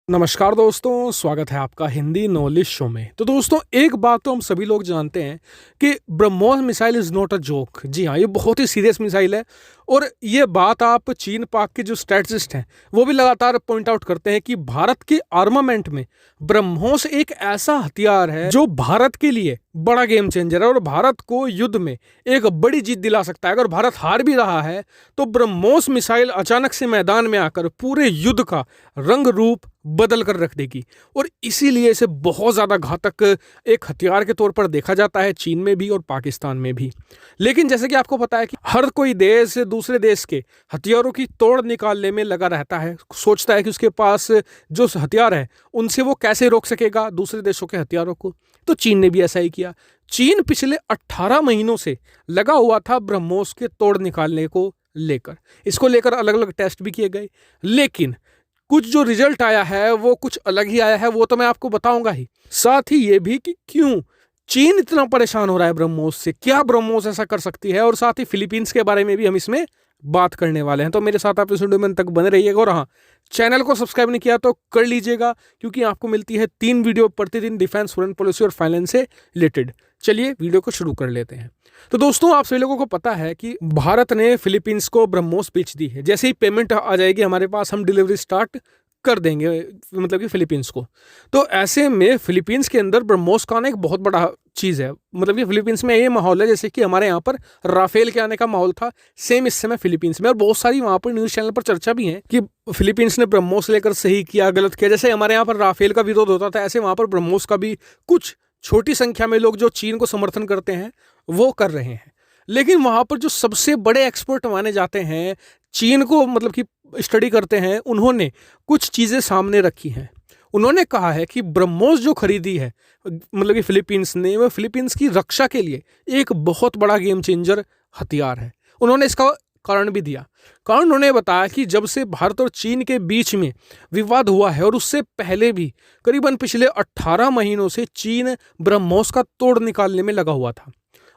नमस्कार दोस्तों, स्वागत है आपका हिंदी नॉलेज शो में। तो दोस्तों, एक बात तो हम सभी लोग जानते हैं कि BrahMos missile is not a joke. जी हाँ, ये बहुत ही सीरियस मिसाइल है। और ये बात आप चीन पाक के जो स्ट्रेटजिस्ट हैं वो भी लगातार पॉइंट आउट करते हैं कि भारत के आर्मामेंट में ब्रह्मोस एक ऐसा हथियार है जो भारत के लिए बड़ा गेम चेंजर है और भारत को युद्ध में एक बड़ी जीत दिला सकता है। अगर भारत हार भी रहा है तो ब्रह्मोस मिसाइल अचानक से मैदान में आकर पूरे युद्ध का रंग रूप बदल कर रख देगी और इसीलिए इसे बहुत ज़्यादा घातक एक हथियार के तौर पर देखा जाता है चीन में भी और पाकिस्तान में भी। लेकिन जैसे कि आपको पता है कि हर कोई देश दूसरे देश के हथियारों की तोड़ निकालने में लगा रहता है, सोचता है कि उसके पास जो हथियार है उनसे वो कैसे रोक सकेगा दूसरे देशों के हथियारों को। तो चीन ने भी ऐसा ही किया। चीन पिछले 18 महीनों से लगा हुआ था ब्रह्मोस के तोड़ निकालने को लेकर। इसको लेकर अलग अलग टेस्ट भी किए गए, लेकिन कुछ जो रिजल्ट आया है वो कुछ अलग ही आया है। वो तो मैं आपको बताऊंगा ही, साथ ही ये भी कि क्यों चीन इतना परेशान हो रहा है ब्रह्मोस से, क्या ब्रह्मोस ऐसा कर सकती है, और साथ ही फिलीपींस के बारे में भी हम इसमें बात करने वाले हैं। तो मेरे साथ आप इस वीडियो में तक बने रहिएगा और हाँ, चैनल को सब्सक्राइब नहीं किया तो कर लीजिएगा, क्योंकि आपको मिलती है 3 वीडियो प्रतिदिन डिफेंस, फॉरेन पॉलिसी और फाइनेंस से रिलेटेड। चलिए वीडियो को शुरू कर लेते हैं। तो दोस्तों, आप सभी लोगों को पता है कि भारत ने फिलीपींस को ब्रह्मोस बेच दी है। जैसे ही पेमेंट आ जाएगी हमारे पास, हम डिलीवरी स्टार्ट कर देंगे, मतलब कि फिलीपींस को। तो ऐसे में फिलीपींस के अंदर ब्रह्मोस का आना एक बहुत बड़ा चीज़ है। मतलब कि फिलीपींस में ये माहौल है जैसे कि हमारे यहाँ पर राफेल के आने का माहौल था, सेम इस समय फिलीपींस में। और बहुत सारी वहाँ पर न्यूज़ चैनल पर चर्चा भी है कि फिलीपींस ने ब्रह्मोस लेकर सही किया, गलत किया। जैसे हमारे यहाँ पर राफेल का विरोध होता था, ऐसे वहाँ पर ब्रह्मोस का भी कुछ छोटी संख्या में लोग जो चीन को समर्थन करते हैं वो कर रहे हैं। लेकिन वहाँ पर जो सबसे बड़े एक्सपर्ट माने जाते हैं, चीन को मतलब कि स्टडी करते हैं, उन्होंने कुछ चीज़ें सामने रखी हैं। उन्होंने कहा है कि ब्रह्मोस जो खरीदी है मतलब कि फिलीपींस ने, वो फिलीपींस की रक्षा के लिए एक बहुत बड़ा गेम चेंजर हथियार है। उन्होंने इसका कारण भी दिया। कारण उन्होंने बताया कि जब से भारत और चीन के बीच में विवाद हुआ है और उससे पहले भी करीबन पिछले 18 महीनों से चीन ब्रह्मोस का तोड़ निकालने में लगा हुआ था।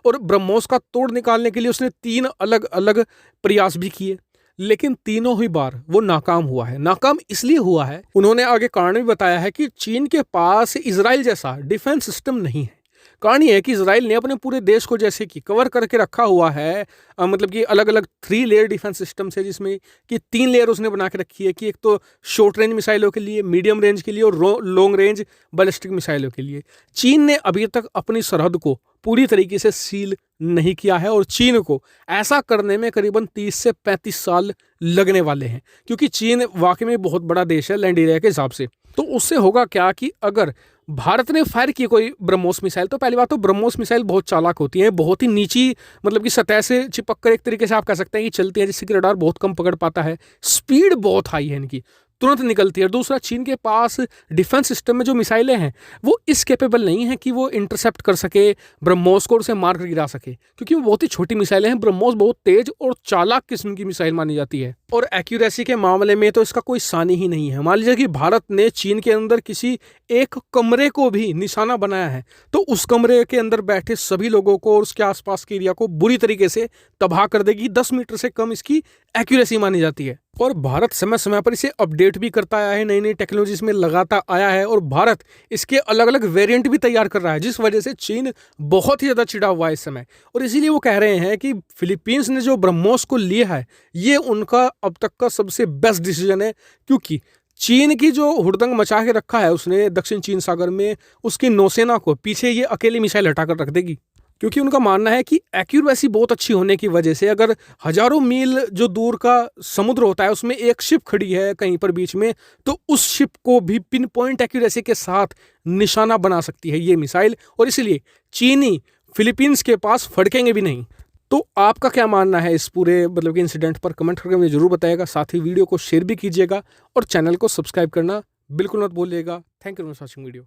और ब्रह्मोस का तोड़ निकालने के लिए उसने 3 अलग अलग प्रयास भी किए, लेकिन तीनों ही बार वो नाकाम हुआ है। नाकाम इसलिए हुआ है, उन्होंने आगे कारण भी बताया है कि चीन के पास इजराइल जैसा डिफेंस सिस्टम नहीं है। कारण ये है कि इजराइल ने अपने पूरे देश को जैसे कि कवर करके रखा हुआ है, मतलब कि अलग अलग 3 लेयर डिफेंस सिस्टम से, जिसमें कि 3 लेयर उसने बना के रखी है कि एक तो शॉर्ट रेंज मिसाइलों के लिए, मीडियम रेंज के लिए और लॉन्ग रेंज बैलिस्टिक मिसाइलों के लिए। चीन ने अभी तक अपनी सरहद को पूरी तरीके से सील नहीं किया है और चीन को ऐसा करने में करीबन 30 से 35 साल लगने वाले हैं, क्योंकि चीन वाकई में बहुत बड़ा देश है लैंड एरिया के हिसाब से। तो उससे होगा क्या कि अगर भारत ने फायर की कोई ब्रह्मोस मिसाइल, तो पहली बात तो ब्रह्मोस मिसाइल बहुत चालाक होती है, बहुत ही नीची मतलब कि सतह से चिपक कर एक तरीके से आप कह सकते हैं कि चलती है, जिससे कि रडार बहुत कम पकड़ पाता है। स्पीड बहुत हाई है इनकी, तुरंत निकलती है। दूसरा, चीन के पास डिफेंस सिस्टम में जो मिसाइलें हैं वो इस कैपेबल नहीं है कि वो इंटरसेप्ट कर सके ब्रह्मोस को और उसे मार कर गिरा सके, क्योंकि वो बहुत ही छोटी मिसाइलें हैं। ब्रह्मोस बहुत तेज और चालाक किस्म की मिसाइल मानी जाती है और एक्यूरेसी के मामले में तो इसका कोई सानी ही नहीं है। मान लीजिए कि भारत ने चीन के अंदर किसी एक कमरे को भी निशाना बनाया है तो उस कमरे के अंदर बैठे सभी लोगों को और उसके आसपास के एरिया को बुरी तरीके से तबाह कर देगी। 10 मीटर से कम इसकी एक्यूरेसी मानी जाती है। और भारत समय समय पर इसे अपडेट भी करता आया है, नई नई टेक्नोलॉजी इसमें लगाता आया है और भारत इसके अलग अलग वेरिएंट भी तैयार कर रहा है, जिस वजह से चीन बहुत ही ज़्यादा चिढ़ा हुआ है इस समय। और इसीलिए वो कह रहे हैं कि फिलीपींस ने जो ब्रह्मोस को लिया है ये उनका अब तक का सबसे बेस्ट डिसीजन है, क्योंकि चीन की जो हुड़दंग मचा के रखा है उसने दक्षिण चीन सागर में, उसकी नौसेना को पीछे ये अकेली मिसाइल हटाकर रख देगी। क्योंकि उनका मानना है कि एक्यूरेसी बहुत अच्छी होने की वजह से अगर हजारों मील जो दूर का समुद्र होता है उसमें एक शिप खड़ी है कहीं पर बीच में, तो उस शिप को भी पिन पॉइंट एक्यूरेसी के साथ निशाना बना सकती है ये मिसाइल। और इसलिए चीनी फिलीपींस के पास फड़केंगे भी नहीं। तो आपका क्या मानना है इस पूरे मतलब कि इंसिडेंट पर, कमेंट करके मुझे जरूर बताइएगा। साथ ही वीडियो को शेयर भी कीजिएगा और चैनल को सब्सक्राइब करना बिल्कुल मत भूलिएगा। Thank you for watching video.